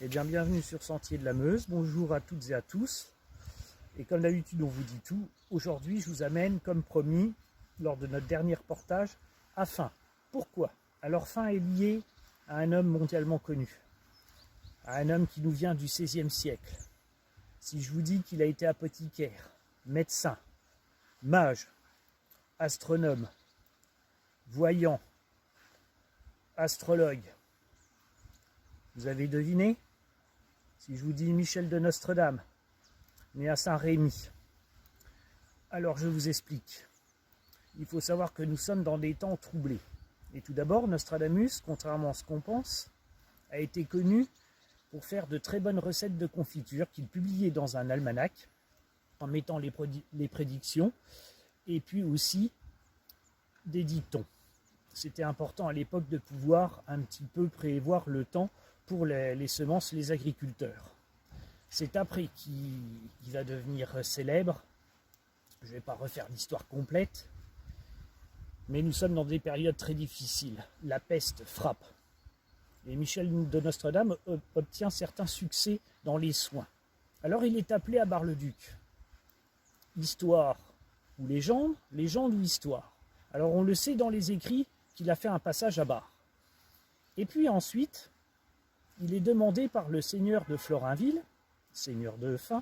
Eh bien, bienvenue sur Sentier de la Meuse. Bonjour à toutes et à tous. Et comme d'habitude, on vous dit tout. Aujourd'hui, je vous amène, comme promis, lors de notre dernier reportage, à Fain. Pourquoi? Alors, Fain est lié à un homme mondialement connu, à un homme qui nous vient du XVIe siècle. Si je vous dis qu'il a été apothicaire, médecin, mage, astronome, voyant, astrologue, vous avez deviné? Si je vous dis Michel de Nostredame, né à Saint-Rémy, alors je vous explique. Il faut savoir que nous sommes dans des temps troublés. Et tout d'abord, Nostradamus, contrairement à ce qu'on pense, a été connu pour faire de très bonnes recettes de confiture qu'il publiait dans un almanach, en mettant les prédictions, et puis aussi des dictons. C'était important à l'époque de pouvoir un petit peu prévoir le temps pour les semences, les agriculteurs. C'est après qu'il va devenir célèbre. Je ne vais pas refaire l'histoire complète, mais nous sommes dans des périodes très difficiles. La peste frappe. Et Michel de Nostredame obtient certains succès dans les soins. Alors il est appelé à Bar-le-Duc. Histoire ou légende, légende ou histoire. Alors on le sait dans les écrits qu'il a fait un passage à Bar. Et puis ensuite, il est demandé par le seigneur de Florainville, seigneur de Fain,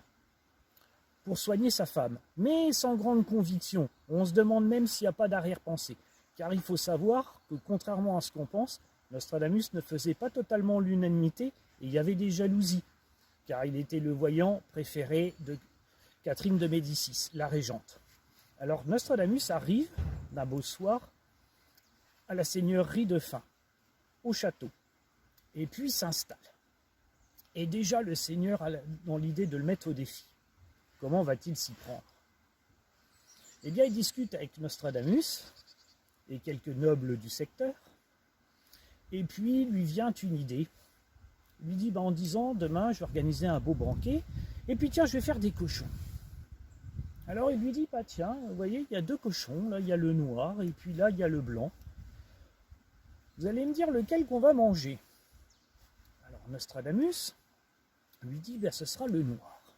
pour soigner sa femme, mais sans grande conviction. On se demande même s'il n'y a pas d'arrière-pensée, car il faut savoir que, contrairement à ce qu'on pense, Nostradamus ne faisait pas totalement l'unanimité, et il y avait des jalousies, car il était le voyant préféré de Catherine de Médicis, la régente. Alors Nostradamus arrive, d'un beau soir, à la seigneurie de Fain, au château, et puis s'installe. Et déjà, le seigneur a dans l'idée de le mettre au défi. Comment va-t-il s'y prendre? Eh bien, il discute avec Nostradamus et quelques nobles du secteur. Et puis, lui vient une idée. Il lui dit, en disant, demain, je vais organiser un beau banquet. Et puis, tiens, je vais faire des cochons. Alors, il lui dit, tiens, vous voyez, il y a deux cochons. Là, il y a le noir et puis là, il y a le blanc. Vous allez me dire lequel qu'on va manger. Alors, Nostradamus lui dit, ce sera le noir.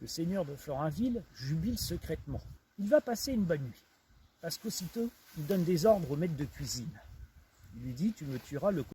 Le seigneur de Florainville jubile secrètement. Il va passer une bonne nuit, parce qu'aussitôt, il donne des ordres au maître de cuisine. Il lui dit, tu me tueras le